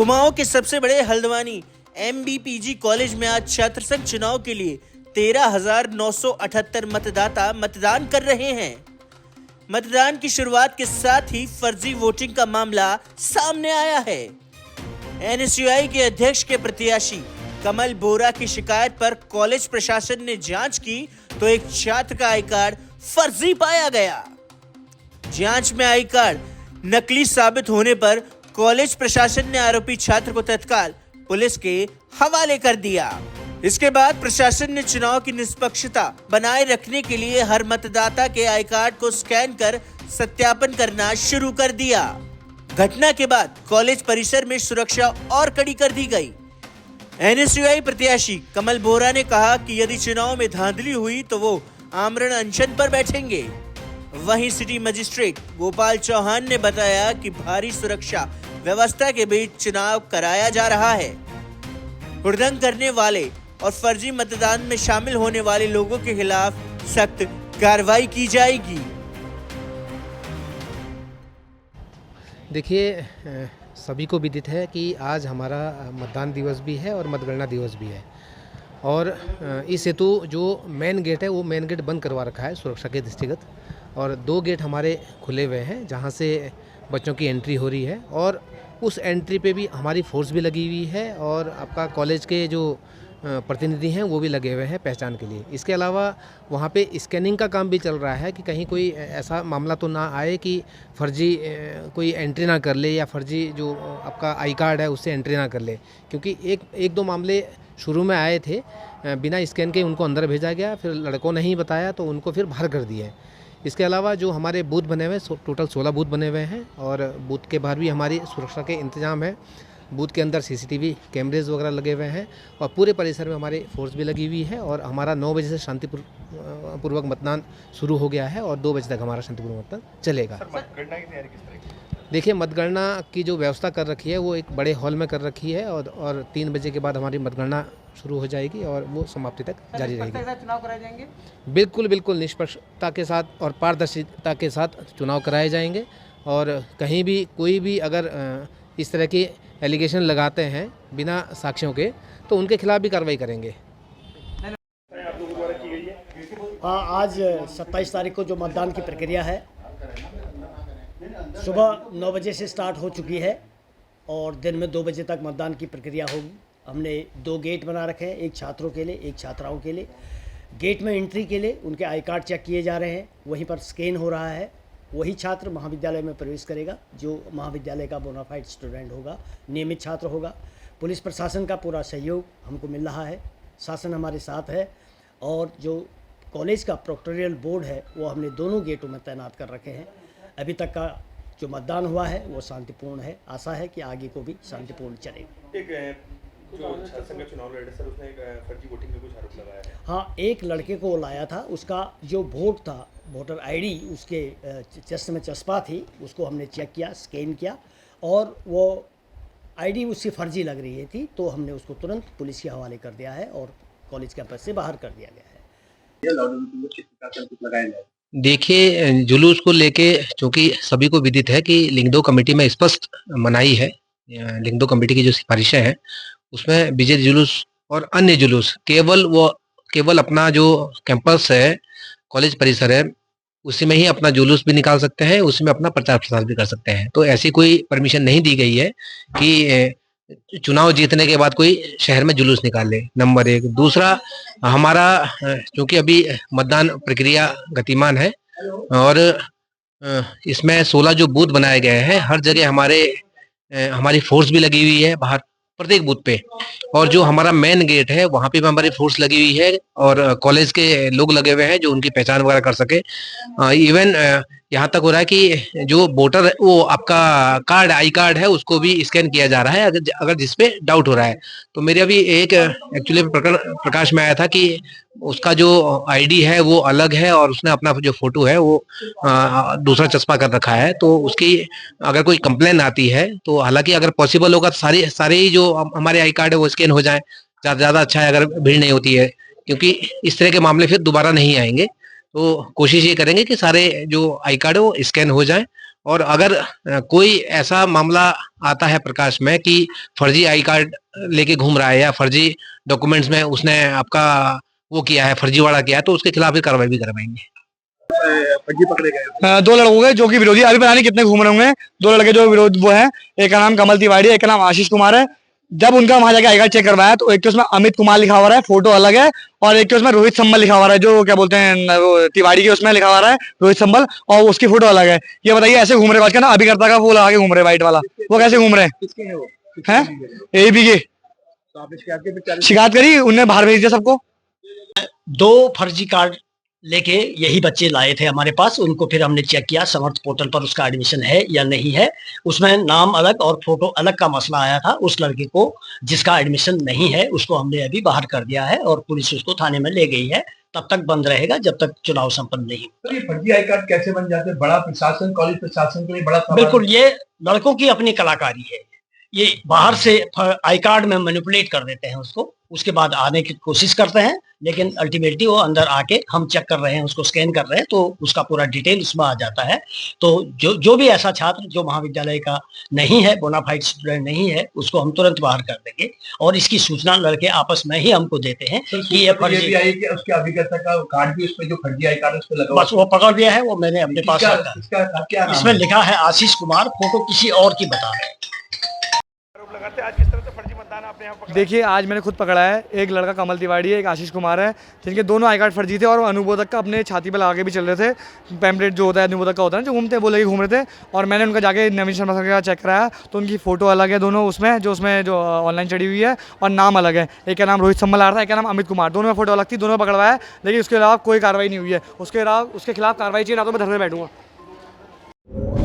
कुमाऊं के सबसे बड़े हल्द्वानी MBPG कॉलेज में आज छात्र संघ चुनाव के लिए 13,978 मतदाता मतदान कर रहे हैं। मतदान की शुरुआत के साथ ही फर्जी वोटिंग का मामला सामने आया है। NSUI के अध्यक्ष के प्रत्याशी कमल बोरा की शिकायत पर कॉलेज प्रशासन ने जांच की तो एक छात्र का आई कार्ड फर्जी पाया गया। जांच में आई कार्ड नकली साबित होने पर कॉलेज प्रशासन ने आरोपी छात्र को तत्काल पुलिस के हवाले कर दिया। इसके बाद प्रशासन ने चुनाव की निष्पक्षता बनाए रखने के लिए हर मतदाता के आई कार्ड को स्कैन कर सत्यापन करना शुरू कर दिया। घटना के बाद कॉलेज परिसर में सुरक्षा और कड़ी कर दी गई। NSUI प्रत्याशी कमल बोरा ने कहा कि यदि चुनाव में धांधली हुई तो वो आमरण अनशन पर बैठेंगे। वहीं सिटी मजिस्ट्रेट गोपाल चौहान ने बताया कि भारी सुरक्षा व्यवस्था के बीच चुनाव कराया जा रहा है। हुड़दंग करने वाले और फर्जी मतदान में शामिल होने वाले लोगों के खिलाफ सख्त कार्रवाई की जाएगी। देखिए, सभी को विदित है कि आज हमारा मतदान दिवस भी है और मतगणना दिवस भी है और इस हेतु जो मेन गेट है वो मेन गेट बंद करवा रखा है सुरक्षा के दृष्टिगत, और 2 गेट हमारे खुले हुए हैं जहां से बच्चों की एंट्री हो रही है और उस एंट्री पे भी हमारी फोर्स भी लगी हुई है और आपका कॉलेज के जो प्रतिनिधि हैं वो भी लगे हुए हैं पहचान के लिए। इसके अलावा वहाँ पे स्कैनिंग का काम भी चल रहा है कि कहीं कोई ऐसा मामला तो ना आए कि फर्जी कोई एंट्री ना कर ले या फर्जी जो आपका आई कार्ड है उससे एंट्री ना कर ले, क्योंकि एक दो मामले शुरू में आए थे, बिना स्कैन के उनको अंदर भेजा गया, फिर लड़कों ने ही बताया तो उनको फिर बाहर कर दिया है। इसके अलावा जो हमारे बूथ बने हुए हैं, टोटल 16 बूथ बने हुए हैं और बूथ के बाहर भी हमारी सुरक्षा के इंतजाम है। बूथ के अंदर CCTV कैमरेज वगैरह लगे हुए हैं और पूरे परिसर में हमारी फोर्स भी लगी हुई है और हमारा 9 बजे से शांतिपूर्वक मतदान शुरू हो गया है और 2 बजे तक हमारा शांतिपूर्वक मतदान चलेगा। मतगणना की तैयारी किस तरह की? देखिए, मतगणना की जो व्यवस्था कर रखी है वो एक बड़े हॉल में कर रखी है और 3 बजे के बाद हमारी मतगणना शुरू हो जाएगी और वो समाप्ति तक जारी रहेगी। चुनाव कराए जाएंगे? बिल्कुल निष्पक्षता के साथ और पारदर्शिता के साथ चुनाव कराए जाएंगे और कहीं भी कोई भी अगर इस तरह के एलिगेशन लगाते हैं बिना साक्ष्यों के तो उनके खिलाफ भी कार्रवाई करेंगे। आप लोगों द्वारा की गई है? हाँ, आज 27 तारीख को जो मतदान की प्रक्रिया है सुबह 9 बजे से स्टार्ट हो चुकी है और दिन में 2 बजे तक मतदान की प्रक्रिया होगी। हमने 2 गेट बना रखे हैं, एक छात्रों के लिए, एक छात्राओं के लिए। गेट में एंट्री के लिए उनके आई कार्ड चेक किए जा रहे हैं, वहीं पर स्कैन हो रहा है। वही छात्र महाविद्यालय में प्रवेश करेगा जो महाविद्यालय का बोनाफाइड स्टूडेंट होगा, नियमित छात्र होगा। पुलिस प्रशासन का पूरा सहयोग हमको मिल रहा है, शासन हमारे साथ है और जो कॉलेज का प्रोक्टोरियल बोर्ड है वो हमने दोनों गेटों में तैनात कर रखे हैं। अभी तक का जो मतदान हुआ है वो शांतिपूर्ण है। आशा है कि आगे को भी शांतिपूर्ण चलेगा। एक जो छात्र संघ का चुनाव लड़े सर, उसने एक फर्जी वोटिंग का कुछ आरोप लगाया है। हाँ, एक लड़के को लाया था, उसका जो वोट था, वोटर ID उसके चेस्ट में चस्पा थी, उसको हमने चेक किया, स्कैन किया और वो ID उसकी फर्जी लग रही थी तो हमने उसको तुरंत पुलिस के हवाले कर दिया है और कॉलेज कैंपस से बाहर कर दिया गया है। देखिए, जुलूस को लेके चूँकि सभी को विदित है कि लिंगदो कमेटी में स्पष्ट मनाही है, लिंगदो कमेटी की जो सिफारिशें हैं उसमें विजय जुलूस और अन्य जुलूस केवल अपना जो कैंपस है, कॉलेज परिसर है, उसी में ही अपना जुलूस भी निकाल सकते हैं, उसी में अपना प्रचार प्रसार भी कर सकते हैं। तो ऐसी कोई परमिशन नहीं दी गई है कि चुनाव जीतने के बाद कोई शहर में जुलूस निकाले, नंबर 1। दूसरा, हमारा चूँकि अभी मतदान प्रक्रिया गतिमान है और इसमें 16 जो बूथ बनाए गए हैं, हर जगह हमारी फोर्स भी लगी हुई है बाहर प्रत्येक बूथ पे, और जो हमारा मेन गेट है वहाँ पे भी हमारी फोर्स लगी हुई है और कॉलेज के लोग लगे हुए हैं जो उनकी पहचान वगैरह कर सके। इवन यहाँ तक हो रहा है कि जो वोटर वो आपका कार्ड आई कार्ड है उसको भी स्कैन किया जा रहा है अगर जिसपे डाउट हो रहा है। तो मेरे अभी एक एक्चुअली प्रकाश में आया था कि उसका जो ID है वो अलग है और उसने अपना जो फोटो है वो दूसरा चस्पा कर रखा है। तो उसकी अगर कोई कंप्लेन आती है तो हालांकि अगर पॉसिबल होगा तो सारे ही जो हमारे आई कार्ड है वो स्कैन हो जाए, ज़्यादा अच्छा है अगर भीड़ नहीं होती है, क्योंकि इस तरह के मामले फिर दोबारा नहीं आएंगे। तो कोशिश ये करेंगे कि सारे जो आई कार्ड है वो स्कैन हो जाए और अगर कोई ऐसा मामला आता है प्रकाश में कि फर्जी आई कार्ड लेके घूम रहा है या फर्जी डॉक्यूमेंट्स में उसने आपका वो किया है, फर्जीवाड़ा किया है, तो उसके खिलाफ भी कार्रवाई भी करवाएंगे। फर्जी पकड़े गए। दो लड़कों के जो कि विरोधी, अभी पता नहीं कितने घूम रहे होंगे, दो लड़के जो विरोध वो हैं, एक का नाम कमल तिवारी है, एक का नाम आशीष कुमार है। जब उनका वहां जाके आई कार्ड चेक करवाया तो एक के उसमें अमित कुमार लिखा हुआ है, फोटो अलग है, और एक के उसमें रोहित संबल लिखा हुआ है, जो क्या बोलते हैं वो तिवारी के उसमें लिखा हुआ है रोहित संबल, और उसकी फोटो अलग है। ये बताइए ऐसे घूम रहे ना, अभिकर्ता का वो लगा के घूम रहे व्हाइट वाला, वो कैसे घूम रहे किसके हैं वो? हैं? एबी के तो आपने शिकायत की? शिकायत करी, उन्हें बाहर भेज दिया सबको। दो फर्जी कार्ड लेके यही बच्चे लाए थे हमारे पास। उनको फिर हमने चेक किया समर्थ पोर्टल पर उसका एडमिशन है या नहीं है। उसमें नाम अलग और फोटो अलग का मसला आया था। उस लड़के को जिसका एडमिशन नहीं है उसको हमने अभी बाहर कर दिया है और पुलिस उसको थाने में ले गई है। तब तक बंद रहेगा जब तक चुनाव संपन्न नहीं हो। तो ये फर्जी आई कार्ड कैसे बन जाते हैं? बड़ा प्रशासन, कॉलेज प्रशासन के लिए बड़ा सवाल। बिल्कुल, ये लड़कों की अपनी कलाकारी है। ये बाहर से आई कार्ड में मैनिपुलेट कर देते हैं उसको, उसके बाद आने की कोशिश करते हैं, लेकिन अल्टीमेटली वो अंदर आके हम चेक कर रहे हैं, उसको स्कैन कर रहे हैं तो उसका पूरा डिटेल उसमें आ जाता है। तो जो भी ऐसा छात्र जो महाविद्यालय का नहीं है, बोनाफाइड स्टूडेंट नहीं है, उसको हम तुरंत बाहर कर देंगे। और इसकी सूचना लड़के आपस में ही हमको देते हैं कि ये फर्जी भी आई कि उसके अभिकर्ता का कार्ड भी उसमें जो फर्जी आई कार्ड है उस पे लगा। बस वो पकड़ लिया है, वो मैंने अपने पास रखा। इसका क्या नाम इसमें है? लिखा है आशीष कुमार, फोटो किसी और की बता रहे हैं। आरोप लगाते हैं आज किस तरह से फर्जी मतदान आपने यहाँ पकड़ा? देखिए आज मैंने खुद पकड़ा है, एक लड़का कमल तिवारी है, एक आशीष कुमार है, जिनके दोनों आई कार्ड फर्जी थे और वो अनुमोदक का अपने छाती पर लगा के भी चल रहे थे। पैम्पलेट जो होता है अनुमोदक का होता है ना, जो घूमते हैं वो लेके घूम रहे थे। और मैंने उनका जाके नवीन शर्मा सर का चेक कराया तो उनकी फ़ोटो अलग है दोनों उसमें, जो ऑनलाइन चढ़ी हुई है, और नाम अलग है। एक का नाम रोहित संबल आ रहा था, एक का नाम अमित कुमार, दोनों में फोटो अलग थी, दोनों में पकड़वाया, लेकिन उसके अलावा कोई कार्रवाई नहीं हुई है। उसके खिलाफ कार्रवाई चाहिए ना तो मैं धरने बैठूंगा।